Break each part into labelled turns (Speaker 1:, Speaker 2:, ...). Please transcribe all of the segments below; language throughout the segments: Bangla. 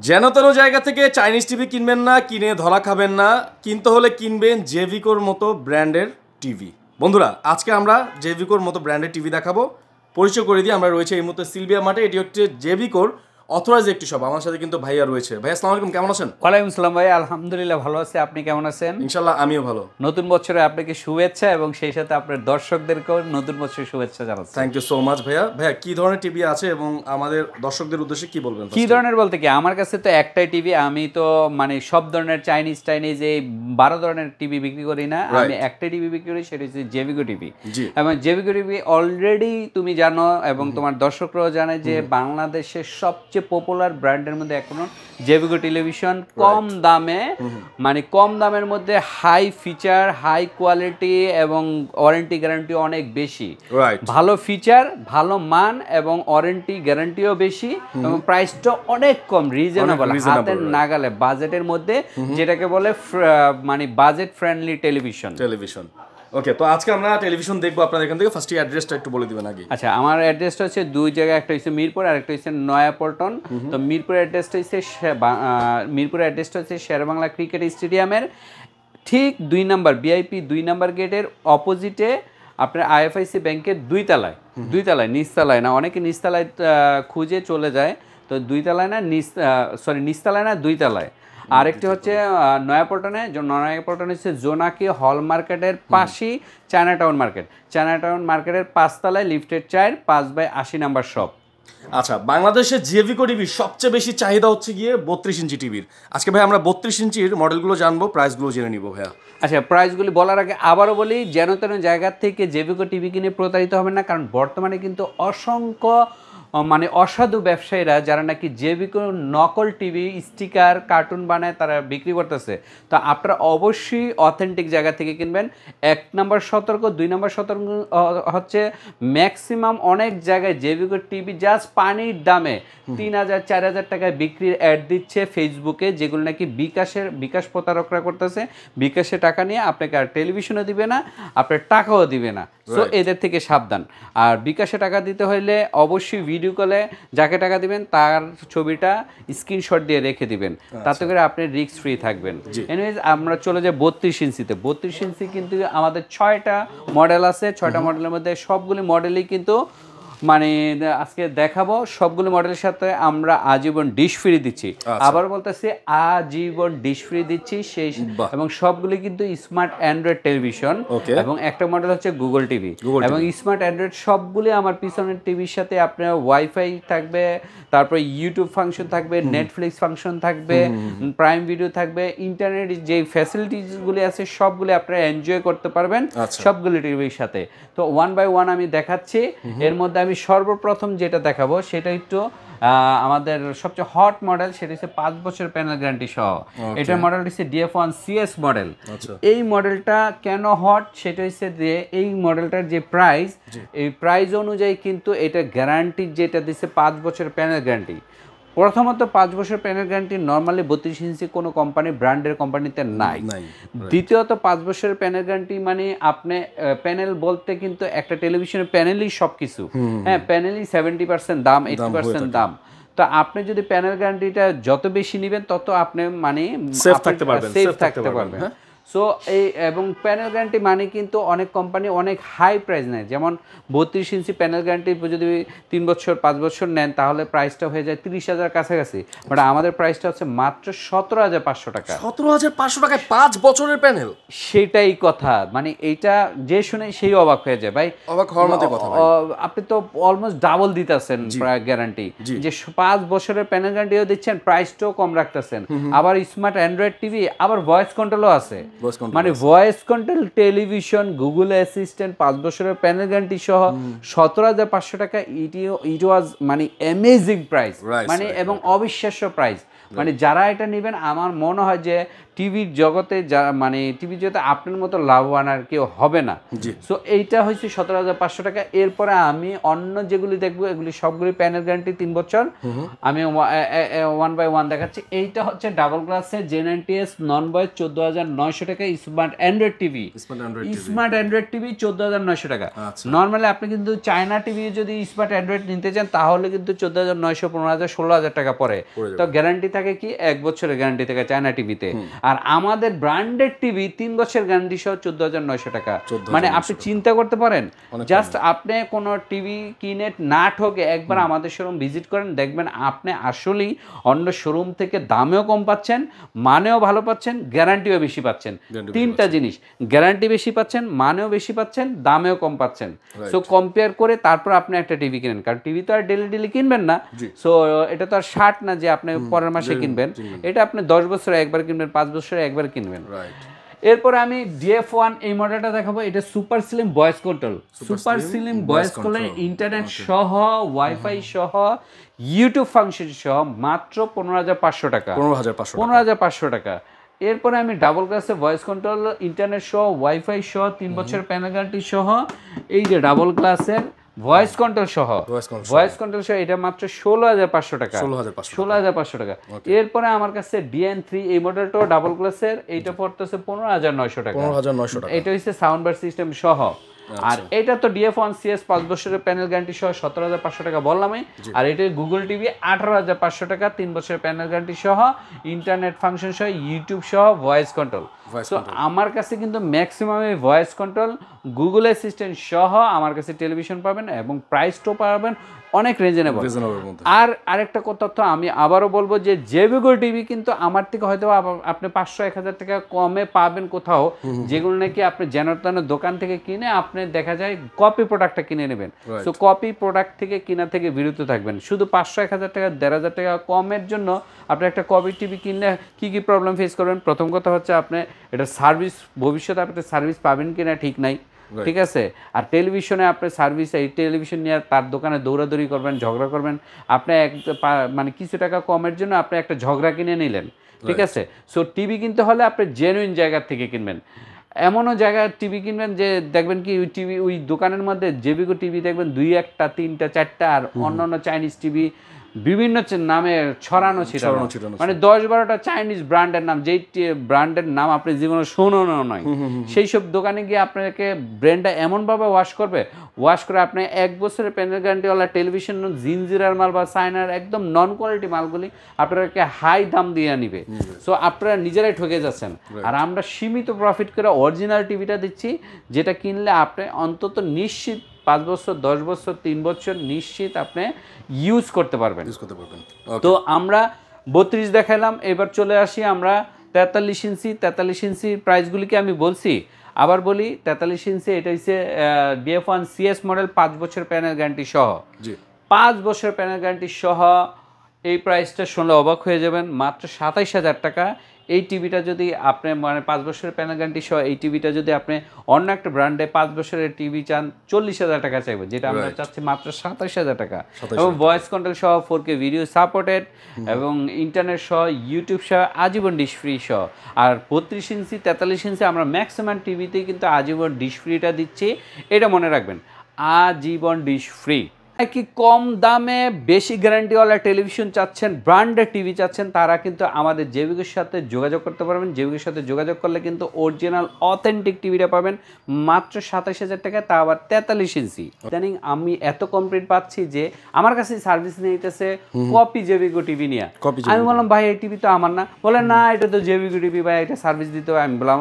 Speaker 1: যেন তেন জায়গা থেকে চাইনিজ টিভি কিনবেন না, কিনে ধরা খাবেন না, কিনতে হলে কিনবেন জেভিকোর মতো ব্র্যান্ডের টিভি। বন্ধুরা, আজকে আমরা জেভিকোর মতো ব্র্যান্ডের টিভি দেখাবো। পরিচয় করে দিই, আমরা রয়েছে এই মুহূর্তে সিলভিয়া মাঠে। এটি হচ্ছে জেভিকোর অথরাইজ একটি শপ। আমার সাথে কিন্তু ভাইয়া রয়েছে। ভাইয়া আসসালামু আলাইকুম, কেমন আছেন?
Speaker 2: ওয়ালাইকুম আসসালাম ভাই, আলহামদুলিল্লাহ ভালো আছি। আপনি কেমন আছেন?
Speaker 1: ইনশাল্লাহ আমিও ভালো।
Speaker 2: নতুন বছরে আপনাকে শুভেচ্ছা এবং সেই সাথে আপনার দর্শকদেরকেও নতুন বছরের শুভেচ্ছা জানাচ্ছি।
Speaker 1: থ্যাংক ইউ সো মাচ ভাইয়া। ভাইয়া কি ধরনের টিভি আছে এবং আমাদের দর্শকদের উদ্দেশ্যে কি বলবেন?
Speaker 2: কি ধরনের বলতে কি, আমার কাছে তো একটাই টিভি। আমি তো মানে সব ধরনের চাইনিজ এই 12 ধরনের টিভি বিক্রি করি না। আমি একটাই টিভি বিক্রি করি, সেটা হচ্ছে জেভিকো টিভি। এবং জেভিকো টিভি অলরেডি তুমি জানো এবং তোমার দর্শকরাও জানে যে বাংলাদেশের সবচেয়ে পপুলার ব্র্যান্ডের মধ্যে এখনো জেভিকো টেলিভিশন। কম দামে, মানে কম দামের মধ্যে হাই ফিচার, হাই কোয়ালিটি এবং ওয়ারেন্টি গ্যারান্টি অনেক বেশি। ভালো ফিচার, ভালো মান এবং ওয়ারেন্টি গ্যারান্টিও বেশি এবং প্রাইসটা অনেক কম, রিজনেবল, হাতের নাগালে, বাজেটের মধ্যে, যেটাকে বলে মানে বাজেট ফ্রেন্ডলি টেলিভিশন।
Speaker 1: ওকে, তো আজকে আমরা টেলিভিশন দেখবো আপনাদের এখান থেকে। ফার্স্ট অ্যাড্রেসটা একটু বলে দিবেন আগে।
Speaker 2: আচ্ছা, আমার অ্যাড্রেসটা হচ্ছে দুই জায়গায়, একটা হচ্ছে মিরপুর আর একটা হচ্ছে নয়াপল্টন। তো মিরপুরের অ্যাড্রেসটা হচ্ছে শেরেবাংলা ক্রিকেট স্টেডিয়ামের ঠিক 2 নম্বর ভিআইপি 2 নম্বর গেটের অপোজিটে আপনার আইএফআইসি ব্যাংকের দুইতলায়, নিচতলায় না, অনেকে নিচতলায় খুঁজে চলে যায়। তো দুইতলায় না, নিচতলায় না, দুইতলায়। আরেকটি হচ্ছে নয়াপল্টনে হচ্ছে জোনাকি হল মার্কেটের পাশেই চায়নাটাউন মার্কেটের 5 তলায় লিফটের 4 5/80 নাম্বার শপ।
Speaker 1: আচ্ছা, বাংলাদেশে জেভিকো টিভির সবচেয়ে বেশি চাহিদা হচ্ছে গিয়ে 32 ইঞ্চি টিভির। আজকে ভাই আমরা 32 ইঞ্চির মডেলগুলো জানবো, প্রাইসগুলো জেনে নিব ভাইয়া।
Speaker 2: আচ্ছা, প্রাইসগুলি বলার আগে আবারও বলি, যেন তেন জায়গার থেকে জেভিকো টিভি কিনে প্রতারিত হবেন না। কারণ বর্তমানে কিন্তু অসংখ্য মানে অসাধু ব্যবসায়ীরা যারা নাকি জেভিকো নকল টিভি, স্টিকার, কার্টুন বানায় তারা বিক্রি করতেছে। তো আপনারা অবশ্যই অথেন্টিক জায়গা থেকে কিনবেন। 1 নম্বর সতর্ক। 2 নম্বর সতর্ক হচ্ছে ম্যাক্সিমাম অনেক জায়গায় জেভিকো টিভি জাস্ট পানির দামে 3000 4000 টাকায় বিক্রির অ্যাড দিচ্ছে ফেসবুকে, যেগুলো নাকি বিকাশ প্রতারকরা করতেছে। বিকাশে টাকা নিয়ে আপনাকে আর টেলিভিশনও দিবে না, আপনার টাকাও দিবে না। সো এদের থেকে সাবধান। আর বিকাশে টাকা দিতে হলে অবশ্যই ভিডিও কলে যাকে টাকা দিবেন তার ছবিটা স্ক্রিনশট দিয়ে রেখে দিবেন, তাতে করে আপনি রিস্ক ফ্রি থাকবেন। এনিওয়েজ, আমরা চলে যাই 32 ইঞ্চিতে। 32 ইঞ্চি কিন্তু আমাদের 6টা মডেল আছে। 6টা মডেলের মধ্যে সবগুলি মডেলই কিন্তু মানে আজকে দেখাবো। সবগুলো মডেলের সাথে আমরা আজীবন ডিশ ফ্রি দিচ্ছি। আবার বলতেছি, আজীবন ডিশ ফ্রি দিচ্ছি সেই। এবং সবগুলি কিন্তু স্মার্ট অ্যান্ড্রয়েড টেলিভিশন। এবং একটা মডেল হচ্ছে গুগল টিভি এবং স্মার্ট অ্যান্ড্রয়েড। সবগুলি আমার পিছনের টিভির সাথে আপনার ওয়াইফাই থাকবে, তারপরে ইউটিউব ফাংশন থাকবে, নেটফ্লিক্স ফাংশন থাকবে, প্রাইম ভিডিও থাকবে, ইন্টারনেট যে ফ্যাসিলিটিসগুলি আছে সবগুলি আপনারা এনজয় করতে পারবেন সবগুলি টিভির সাথে। তো 1 বাই 1 আমি দেখাচ্ছি। এর মধ্যে আমি সর্বপ্রথম যেটা দেখাবো সেটা একটু আমাদের সবচেয়ে হট মডেল, সেটা হচ্ছে 5 বছর প্যানেল গ্যারান্টি সহ। এটার মডেল হচ্ছে DF1 CS মডেল। এই মডেলটা কেন হট সেটা হচ্ছে যে এই মডেলটার যে প্রাইস, এই প্রাইস অনুযায়ী কিন্তু এটা গ্যারান্টি যেটা দিচ্ছে 5 বছর প্যানেল গ্যারান্টি। প্রথমত 5 বছর প্যানেল গ্যারান্টি নর্মালি 32 ইঞ্চি কোনো কোম্পানি, ব্র্যান্ডের কোম্পানিতে নাই। দ্বিতীয়ত 5 বছরের প্যানেল গ্যারান্টি মানে আপনি প্যানেল বলতে কিন্তু একটা টেলিভিশনের প্যানেলই সব কিছু। হ্যাঁ, প্যানেলই 70% দাম, 80% দাম। তো আপনি যদি প্যানেল গ্যারান্টিটা যত বেশি নেবেন তত আপনি মানে
Speaker 1: সেফ থাকতে পারবেন।
Speaker 2: সো এই এবং প্যানেল গ্যারান্টি মানে কিন্তু অনেক কোম্পানি অনেক হাই প্রাইস নেয়। যেমন 32 ইঞ্চি প্যানেল গ্যারান্টি যদি 3 বছর 5 বছর নেন তাহলে প্রাইসটা হয়ে যায় 30,000 কাছাকাছি। বাট আমাদের প্রাইসটা হচ্ছে মাত্র 17,500 টাকা।
Speaker 1: 17,500 টাকায় 5 বছরের প্যানেল,
Speaker 2: সেটাই কথা। মানে এইটা যে শুনে সেই অবাক হয়ে যায়। ভাই,
Speaker 1: অবাক হওয়ার মতো কথা।
Speaker 2: আপনি তো অলমোস্ট ডাবল দিতেছেন গ্যারান্টি, যে 5 বছরের প্যানেল গ্যারান্টিও দিচ্ছেন, প্রাইসটাও কম রাখতেছেন। আবার স্মার্ট অ্যান্ড্রয়েড টিভি, আবার ভয়েস কন্ট্রোলও আছে। মানে voice control television, Google assistant, 5 বছরের প্যানেল গ্যারান্টি সহ 17,500 টাকা। ইট ওয়াজ মানে অ্যামেজিং প্রাইস, মানে এবং অবিশ্বাস্য প্রাইস। মানে যারা এটা নেবেন আমার মনে হয় যে টিভির জগতে যা মানে টিভির জগতে আপনার মতো লাভবান আর কেউ হবে না। সো এইটা হচ্ছে 17,500 টাকা। এরপরে আমি অন্য যেগুলি দেখবো এগুলি সবগুলি প্যানেল গ্যারান্টি 3 বছর। আমি 1 বাই 1 দেখাচ্ছি। এইটা হচ্ছে ডাবল গ্লাসের J90S নন বয়েজ 14,900 টাকা। Smart Android TV, smart Android TV 14,900 টাকা। নর্মালি আপনি কিন্তু চায়না টিভি যদি স্মার্ট অ্যান্ড্রয়েড নিতে চান তাহলে কিন্তু 14,900, 15,000, 16,000 টাকা পড়ে। তো গ্যারান্টি থাকে কি 1 বছরের গ্যারান্টি থাকে চায়না টিভিতে। আর আমাদের ব্র্যান্ডেড টিভি 3 বছরের গ্যারান্টি সহ 14,900 টাকা। মানে আপনি চিন্তা করতে পারেন, জাস্ট আপনি কোনো টিভি কিনে না ঠকে একবার আমাদের শোরুম ভিজিট করেন, দেখবেন আপনি আসলেই অন্য শোরুম থেকে দামেও কম পাচ্ছেন, মানেও ভালো পাচ্ছেন, গ্যারান্টিও বেশি পাচ্ছেন। তিনটা জিনিস, গ্যারান্টি বেশি পাচ্ছেন, মানেও বেশি পাচ্ছেন, দামেও কম পাচ্ছেন। সো কম্পেয়ার করে তারপর আপনি একটা টিভি কিনেন, কারণ টিভি তো আর ডেলি কিনবেন না। সো এটা তো আর শার্ট না যে আপনি পরের মাসে কিনবেন, এটা আপনি 10 বছরে একবার কিনবেন, 5 বছরে একবার কিনবেন। এরপরে আমি DF1 এই মডেলটা দেখাবো। এটা super slim voice control, super slim voice control, internet সহ, ওয়াইফাই সহ, ইউটিউব ফাংশন সহ, মাত্র 15,500 টাকা। 15,500 টাকা। এরপরে আমি ডাবল গ্লাসে ভয়েস কন্ট্রোল, ইন্টারনেট সহ, ওয়াইফাই সহ, 3 বছর প্যানেল গ্যারান্টি সহ, এই যে ডাবল গ্লাসের ভয়েস কন্ট্রোল সহ, ভয়েস কন্ট্রোল সহ, এটা মাত্র 16,500 টাকা। 16,500 টাকা। এরপরে আমার কাছে DN3 এই মডেলটাও ডাবল গ্লাসের, এইটা পড়তেছে 15,900 টাকা। এটা হচ্ছে সাউন্ড বার সিস্টেম সহ। আর এটা তো DF1 CS 5 বছরের প্যানেল গ্যারান্টি সহ 17,500 টাকা বললামই। আর এটা গুগল টিভি 18,500 টাকা, 3 বছরের প্যানেল গ্যারান্টি সহ, ইন্টারনেট ফাংশন সহ, ইউটিউব সহ, ভয়েস কন্ট্রোল। তো আমার কাছে কিন্তু maximum voice control, Google assistant সহ আমার কাছে টেলিভিশন পাবেন এবং প্রাইসটাও পাবেন অনেক রিজনেবল। আর আরেকটা তথ্য আমি আবারও বলবো যে জেভিগো টিভি কিন্তু আমার থেকে হয়তো আপনি 500-1,000 টাকা কমে পাবেন কোথাও, যেগুলো নাকি আপনি জেনারেটরের দোকান থেকে কিনে আপনি দেখা যায় কপি প্রোডাক্টটা কিনে নেবেন। সো কপি প্রোডাক্ট থেকে কিনা থেকে বিরত থাকবেন। শুধু 500-1,000 টাকা, 1,500 টাকা কমের জন্য আপনি একটা কপি টিভি কিনলে কি কি প্রবলেম ফেস করবেন? প্রথম কথা হচ্ছে আপনি এটা সার্ভিস, ভবিষ্যতে আপনি সার্ভিস পাবেন কিনা ঠিক নাই, ঠিক আছে। আর টেলিভিশনে আপনি সার্ভিস, এই টেলিভিশন নিয়ে তার দোকানে দৌড়াদৌড়ি করবেন, ঝগড়া করবেন, আপনি মানে কিছু টাকা কমের জন্য আপনি একটা ঝগড়া কিনে নিলেন, ঠিক আছে। সো টিভি কিনতে হলে আপনি জেনুইন জায়গা থেকে কিনবেন। এমনও জায়গায় টিভি কিনবেন যে দেখবেন কি ওই টিভি, ওই দোকানের মধ্যে জেভিগো টিভি দেখবেন 2-1টা 3টা 4টা, আর অন্যান্য চাইনিজ টিভি বিভিন্ন নামে ছড়ানো ছিটানো, মানে 10-12টা চাইনিজ ব্র্যান্ডের নাম, যেই ব্র্যান্ডের নাম আপনি জীবনে শোনানো নয়, সেই সব দোকানে গিয়ে আপনাকে ব্র্যান্ডটা এমনভাবে ওয়াশ করে আপনি 1 বছরের প্যানেল গ্যারান্টিওয়ালা টেলিভিশন জিনজিরার মাল বা চায়নার একদম নন কোয়ালিটি মালগুলি আপনাকে হাই দাম দিয়ে নিবে। সো আপনারা নিজেরাই ঠকে যাচ্ছেন। আর আমরা সীমিত প্রফিট করে অরিজিনাল টিভিটা দিচ্ছি, যেটা কিনলে আপনি অন্তত নিশ্চিত 5 বছর, 10 বছর, 3 বছর নিশ্চিত আপনি ইউজ করতে পারবেন। তো আমরা 32 দেখালাম, এবার চলে আসি আমরা 43 ইঞ্চি। 43 ইঞ্চির প্রাইসগুলিকে আমি বলছি, আবার বলি। 43 ইঞ্চি এটা হচ্ছে DF1 CS মডেল, 5 বছর প্যানেল গ্যারান্টি সহ। 5 বছর প্যানেল গ্যারান্টি সহ এই প্রাইসটা শুনলে অবাক হয়ে যাবেন, মাত্র 27,000 টাকা। এই টিভিটা যদি আপনি মানে 5 বছরের প্যানেল গ্যারান্টি সহ এই টিভিটা যদি আপনি অন্য একটা ব্র্যান্ডে 5 বছরের টিভি চান, 40,000 টাকা চাইবে, যেটা আমরা চাচ্ছি মাত্র 27,000 টাকা। এবং ভয়েস কন্ট্রোল সহ, 4K ভিডিও সাপোর্টেড, এবং ইন্টারনেট সহ, ইউটিউব সহ, আজীবন ডিশ ফ্রি সহ। আর 32 ইঞ্চি 43 ইঞ্চি আমরা ম্যাক্সিমাম টিভিতেই কিন্তু আজীবন ডিশ ফ্রিটা দিচ্ছি, এটা মনে রাখবেন, আজীবন ডিশ ফ্রি। কি কম দামে বেশি গ্যারান্টিওয়ালা টেলিভিশন চাচ্ছেন, ব্র্যান্ডেড টিভি চাচ্ছেন, তারা কিন্তু আমাদের জেভিগোর সাথে যোগাযোগ করতে পারবেন। জেভিগোর সাথে যোগাযোগ করলে কিন্তু অরিজিনাল অথেন্টিক টিভিটা পাবেন মাত্র 27,000 টাকা, তা আবার 43 ইঞ্চি। ইদানিং আমি এত কমপ্লেন্ট পাচ্ছি যে আমার কাছে সার্ভিস নিতেছে কপি জেভিগো টিভি নিয়ে। আমি বললাম ভাই এই টিভি তো আমার না, বলে না এটা তো জেভিগো টিভি ভাই, এটা সার্ভিস দিতে হবে। আমি বললাম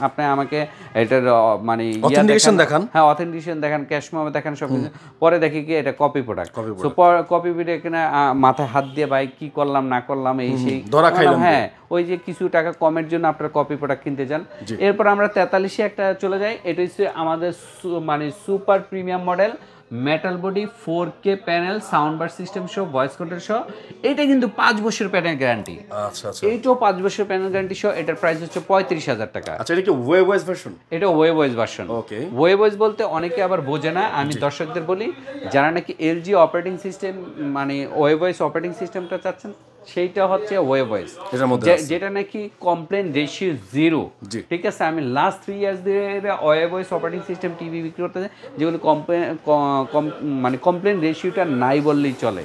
Speaker 2: আপনি আমাকে এটার মানে
Speaker 1: অথেন্টিকেশন দেখান।
Speaker 2: হ্যাঁ, অথেন্টিকেশন দেখান, ক্যাশ মেমো দেখান, সব কিছু। পরে দেখি কি এটা copy product. So copy product কিনা মাথায় হাত দিয়ে ভাই কি করলাম না করলাম এই সেই ধরা খাইলাম। হ্যাঁ, ওই যে কিছু টাকা কমের জন্য আপনারা কপি প্রোডাক্ট কিনতে যান। এরপর আমরা 43 একটা চলে যাই। এটা হচ্ছে আমাদের মানে super premium model, metal body, 4K panel, sound bar system সহ, ভয়েস কন্ট্রোল সহ। এটা কিন্তু 5 বছর প্যানেল গ্যারান্টি। আচ্ছা আচ্ছা, এইটাও 5 বছর প্যানেল গ্যারান্টি সহ। এটার প্রাইস হচ্ছে 35,000 টাকা।
Speaker 1: আচ্ছা, এটা কি ওয়েব ওয়েস ভার্সন?
Speaker 2: এটা ওয়েব ওয়েস ভার্সন। ওকে, ওয়েব ওয়েস বলতে অনেকে আবার বোঝে না, আমি দর্শকদের বলি, যারা নাকি LG অপারেটিং সিস্টেম মানে ওয়েব ওয়েস অপারেটিং সিস্টেমটা চাচ্ছেন সেইটা হচ্ছে ওয়ে ভয়েস,
Speaker 1: এটার মধ্যে
Speaker 2: যেটা নাকি কমপ্লেন রেশিও 0। ঠিক আছে, আমি লাস্ট 3 ইয়ার্স ধরে way voice operating system TV বিক্রি করতে যেগুলো মানে কমপ্লেন রেশিওটা নাই বললেই চলে।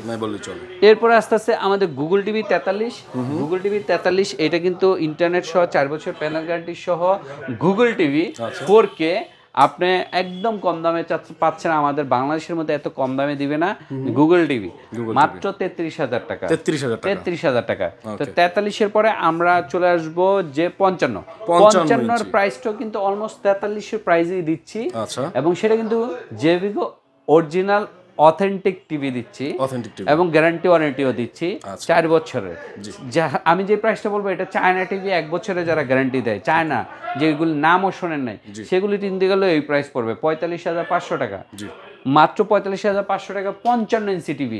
Speaker 2: এরপরে আস্তে আস্তে আমাদের গুগল টিভি 43, গুগল টিভি 43 এটা কিন্তু ইন্টারনেট সহ 4 বছর প্যানেল গ্যারান্টি সহ গুগল টিভি 4K আপনি একদম কম দামে পাচ্ছেন। আমাদের বাংলাদেশের মধ্যে এত কম দামে দিবে না গুগল টিভি, মাত্র 33,000 টাকা। 33,000 টাকা। তো 43-এর পরে আমরা চলে আসব যে 55 এর প্রাইসটাও কিন্তু অলমোস্ট 43-এর প্রাইসেই দিচ্ছি, এবং সেটা কিন্তু জেভিকো অরিজিনাল অথেন্টিক টিভি দিচ্ছি এবং গ্যারান্টি ওয়ারেন্টিও দিচ্ছি 4 বছরের। আমি যে প্রাইসটা বলবো এটা চায়না টিভি 1 বছরে যারা গ্যারান্টি দেয়, চায়না যেগুলি নামও শোনেন নাই সেগুলি কিনতে গেলে এই প্রাইস পড়বে 45,500 টাকা, মাত্র 45,500 টাকা 55 ইঞ্চি টিভি।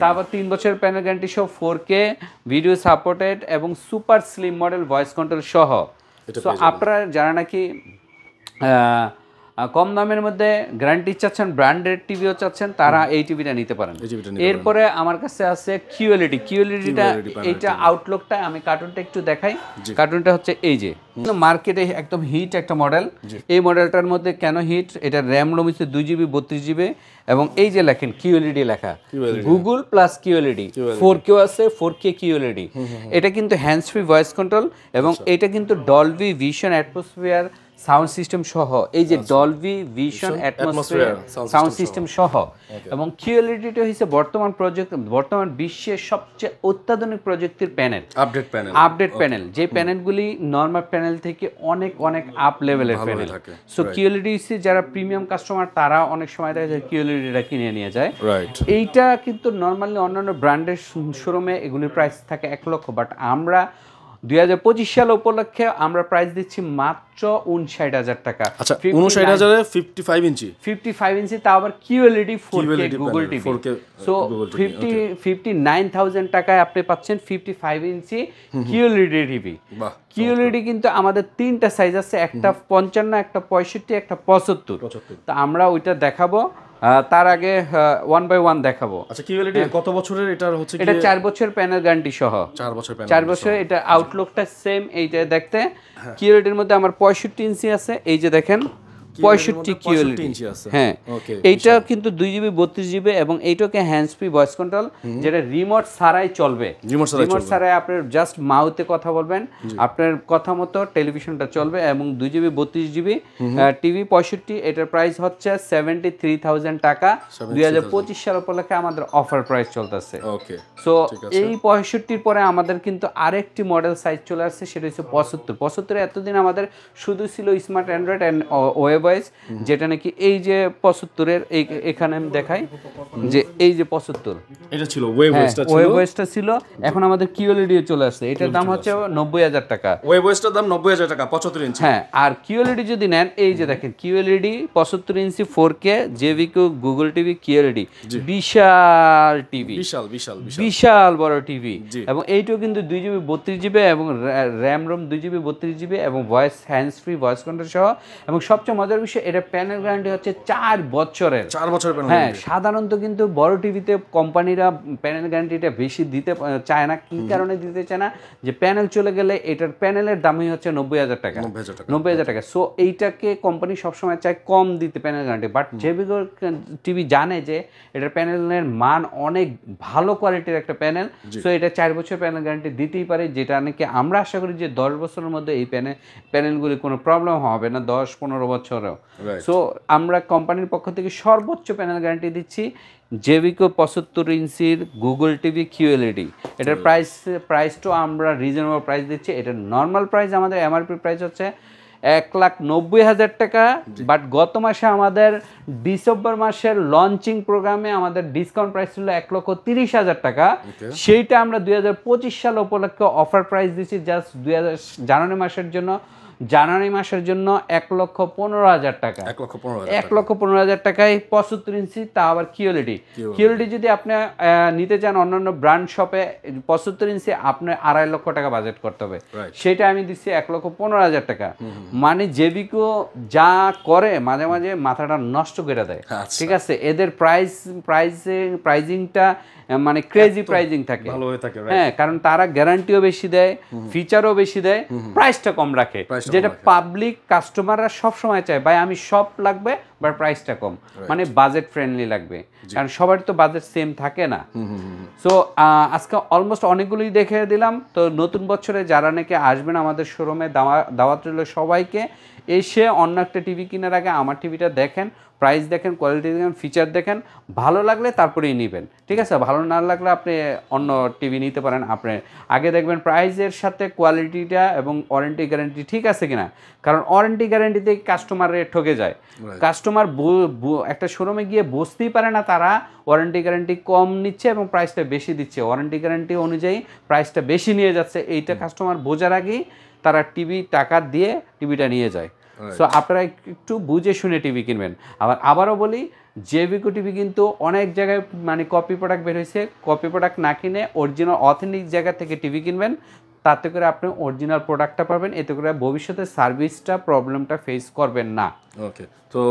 Speaker 2: তারপর 3 বছরের প্যানেল গ্যারান্টি সহ 4K ভিডিও সাপোর্টেড এবং super slim model voice control সহ। তো আপনারা যারা নাকি কম দামের মধ্যে গ্যারান্টি চাচ্ছেন, ব্র্যান্ডেড টিভিও চাচ্ছেন, তারা এই টিভিটা নিতে পারেন। এরপরে আমার কাছে আছে কিউএলইডি। কিউএলইডিটা এইটা আউটলুকটা আমি কার্টুনটা একটু দেখাই। কার্টুনটা হচ্ছে এই যে মার্কেটে একদম হিট একটা মডেল। এই মডেলটার মধ্যে কেন হিট, এটা র্যাম রোম হচ্ছে 2GB 32GB, এবং এই যে লেখেন কিউএলইডি লেখা, গুগল প্লাস কিউএলইডি, 4K আছে, 4K কিউএলইডি। এটা কিন্তু হ্যান্ডস ফ্রি ভয়েস কন্ট্রোল, এবং এটা কিন্তু Dolby vision atmosphere sound system সহ, এই যে Dolby vision atmosphere sound system সহ। এবং কিউএলইডিটা হচ্ছে বর্তমান বিশ্বের সবচেয়ে অত্যাধুনিক প্রযুক্তির প্যানেল, আপডেট প্যানেল, যে প্যানেলগুলি নর্মাল প্যানেল থেকে অনেক অনেক আপ লেভেলের প্যানেল। সো কিউএলইডি যারা প্রিমিয়াম কাস্টমার তারা অনেক সময় দেখা যায় কিউএলইডিটা কিনে নিয়ে যায়। এইটা কিন্তু নর্মালি অন্যান্য ব্র্যান্ডের শোরুমে এগুলির প্রাইস থাকে 1 লক্ষ, বাট আমরা 2025 সাল উপলক্ষে আমরা প্রাইস দিচ্ছি মাত্র 59,000 টাকা।
Speaker 1: 59,000 এ 55
Speaker 2: ইঞ্চি, তা আবার QLED 4K Google TV. So 59,000 টাকায় আপনি পাচ্ছেন 55 ইঞ্চি কিউএলইডি টিভি। কিউএলইডি কিন্তু আমাদের 3টা সাইজ আছে, একটা 55, একটা 65, একটা 75। তো আমরা ওইটা দেখাবো, তার আগে 1 বাই 1 দেখাবো।
Speaker 1: আচ্ছা, কিউএলইডি কত বছরের? এটার হচ্ছে
Speaker 2: এটা 4 বছর প্যানেল গ্যারান্টি সহ, 4 বছর। এটা আউটলুকটা সেম এইটা দেখতে। কিউএলইডির মধ্যে আমার 65 ইঞ্চি আছে, এই যে দেখেন 65 কিউএলইডি। হ্যাঁ, এইটা কিন্তু 2GB 32GB, এবং এইটাকে হ্যান্ডস ফ্রি ভয়েস কন্ট্রোল, যেটা রিমোট ছাড়াই চলবে। রিমোট ছাড়াই আপনার জাস্ট মাউথে কথা বলবেন, আপনার কথা মতো টেলিভিশনটা চলবে, এবং 2GB 32GB টিভি 65। এটার প্রাইস হচ্ছে 73,000 টাকা। 2025 সাল উপলক্ষে আমাদের অফার প্রাইস চলতেছে। সো এই 65-র পরে আমাদের কিন্তু আরেকটি মডেল সাইজ চলে আসছে, সেটা হচ্ছে 75। এতদিন আমাদের শুধু ছিল smart Android and web voice, যেটা নাকি এই যে 75-এর এখানে আমি দেখাই যে এই যে 75
Speaker 1: এটা ছিল ওয়েব
Speaker 2: ভয়েসটা ছিল। এখন আমাদের কিউএলইডি চলে আসছে, এটার দাম হচ্ছে 90,000 টাকা।
Speaker 1: ওয়েব ভয়েসটার দাম 90,000 টাকা 75 ইঞ্চি।
Speaker 2: হ্যাঁ, আর কিউএলইডি যদি নেন, এই যে দেখেন কিউএলইডি 75 ইঞ্চি 4K জেভিকো গুগল টিভি কিউএলইডি, বিশাল টিভি, বিশাল বড় টিভি। এবং এইটাও কিন্তু 2GB 32GB এবং র্যাম রোম 2GB 32GB এবং voice hands free voice control সহ। এবং সবচেয়ে মজার বিষয়, এটা প্যানেল গ্যারান্টি হচ্ছে 4 বছরের। হ্যাঁ, সাধারণত কিন্তু বড় টিভিতে কোম্পানিরা প্যানেল গ্যারান্টিটা বেশি দিতে চায় না। কি কারণে দিতে চায় না? যে প্যানেল চলে গেলে এটার প্যানেলের দামই হচ্ছে 90,000 টাকা। 90,000 টাকা। সো এইটাকে কোম্পানি সবসময় চায় কম দিতে প্যানেল গ্যারান্টি, বাট জেভিকো টিভি জানে যে এটার প্যানেলের মান অনেক ভালো কোয়ালিটির একটা প্যানেল। সো এটা 4 বছর প্যানেল গ্যারান্টি দিতেই পারে, যেটা নাকি আমরা আশা করি যে 10 বছরের মধ্যে এই প্যানেলগুলি কোনো প্রবলেম হবে না, 10-15 বছরেও। সো আমরা কোম্পানির পক্ষ থেকে সর্বোচ্চ প্যানেল গ্যারান্টি দিচ্ছি জেভিকো 75 ইঞ্চির গুগল টিভি কিউএলইডি। এটার প্রাইসটাও আমরা রিজনেবল প্রাইস দিচ্ছি। এটার নর্মাল প্রাইস আমাদের এমআরপি প্রাইস হচ্ছে 1,90,000 টাকা, বাট গত মাসে আমাদের ডিসেম্বর মাসের লঞ্চিং প্রোগ্রামে আমাদের ডিসকাউন্ট প্রাইস ছিল 1,30,000 টাকা। সেইটা আমরা 2025 সাল উপলক্ষে অফার প্রাইস দিচ্ছি জাস্ট জানুয়ারি মাসের জন্য, জানুয়ারি মাসের জন্য 1,15,000 টাকা। 1,15,000 টাকায় 75 ইঞ্চি, তা আবার কিওলিটি। কিওলিটি যদি আপনি নিতে চান অন্যান্য ব্র্যান্ড শপে 75 ইঞ্চি আপনি 2.5 লক্ষ টাকা বাজেট করতে হবে, সেটা আমি দিচ্ছি 1,15,000 টাকা। মানে জেভিকো যা করে মাঝে মাঝে মাথাটা নষ্ট করে দেয়, ঠিক আছে? এদের প্রাইজিংটা মানে ক্রেজি প্রাইজিং থাকে, হ্যাঁ, কারণ তারা গ্যারান্টিও বেশি দেয়, ফিচারও বেশি দেয়, প্রাইসটা কম রাখে, যেটা পাবলিক কাস্টমাররা সব সময় চায়, ভাই আমি সব লাগবে বাট প্রাইসটা কম, মানে বাজেট ফ্রেন্ডলি লাগবে, কারণ সবার তো বাজেট সেম থাকে না। সো আজকে অলমোস্ট অনেকগুলোই দেখে দিলাম। তো নতুন বছরে যারা নাকি আসবেন আমাদের শোরুমে, দাওয়াত রইল সবাইকে, এসে অন্য একটা টিভি কেনার আগে আমার টিভিটা দেখেন, প্রাইস দেখেন, কোয়ালিটি দেখেন, ফিচার দেখেন, ভালো লাগলে তারপরেই নেবেন, ঠিক আছে? ভালো না লাগলে আপনি অন্য টিভি নিতে পারেন। আপনি আগে দেখবেন প্রাইসের সাথে কোয়ালিটিটা এবং ওয়ারেন্টি গ্যারান্টি ঠিক আছে কিনা, কারণ ওয়ারেন্টি গ্যারান্টিতে কাস্টমার ঠকে যায়। কাস্টমার একটা শোরুমে গিয়ে বুঝতেই পারে না তারা ওয়ারেন্টি গ্যারান্টি কম নিচ্ছে এবং প্রাইসটা বেশি দিচ্ছে, ওয়ারেন্টি গ্যারান্টি অনুযায়ী প্রাইসটা বেশি নিয়ে যাচ্ছে, এইটা কাস্টমার বোঝার আগেই তারা টিভি টাকা দিয়ে টিভিটা নিয়ে যায়। সো আপনারা একটু বুঝে শুনে টিভি কিনবেন। আবারও বলি, জেভিকো টিভি কিন্তু অনেক জায়গায় মানে কপি প্রোডাক্ট বের হয়েছে, কপি প্রোডাক্ট না কিনে অরিজিনাল অথেন্টিক জায়গা থেকে টিভি কিনবেন, তাতে করে আপনি অরিজিনাল প্রোডাক্টটা পাবেন, এতে করে ভবিষ্যতে সার্ভিসটা প্রবলেমটা ফেস করবেন না।
Speaker 1: ওকে, তো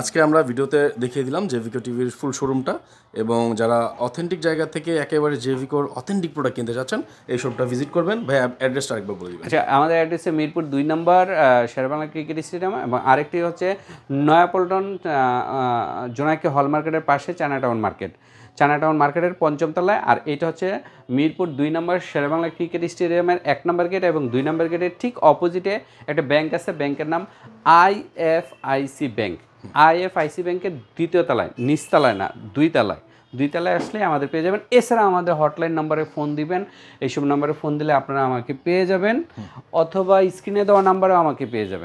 Speaker 1: আজকে আমরা ভিডিওতে দেখিয়ে দিলাম জেভিকো টিভির ফুল শোরুমটা, এবং যারা অথেন্টিক জায়গা থেকে একেবারে জেভিকোর অথেন্টিক প্রোডাক্ট কিনতে চাচ্ছেন এই শপটা ভিজিট করবেন। ভাই অ্যাড্রেসটা আরেকবার বলে দিবেন।
Speaker 2: আচ্ছা, আমাদের অ্যাড্রেসে মিরপুর 2 নম্বর শেরেবাংলা ক্রিকেট স্টেডিয়াম, এবং আরেকটি হচ্ছে নয়াপল্টন জোনাকি হল মার্কেটের পাশে চায়নাটাউন মার্কেটের 5ম তলায়। আর এটা হচ্ছে মিরপুর 2 নম্বর শেরেবাংলা ক্রিকেট স্টেডিয়ামের 1 নম্বর গেট, এবং 2 নম্বর গেটের ঠিক অপোজিটে একটা ব্যাংক আছে, ব্যাংকের নাম আইএফআইসি ব্যাংক। আইএফআইসি ব্যাংকের 2য় তলায়, নিচতলায় না, 2 তলায় আসলে আমাদের পেয়ে যাবেন। এছাড়া আমাদের হটলাইন নাম্বারে ফোন দিবেন, এইসব নাম্বারে ফোন দিলে আপনারা আমাকে পেয়ে যাবেন, অথবা স্ক্রিনে দেওয়া নাম্বারেও আমাকে পেয়ে যাবেন।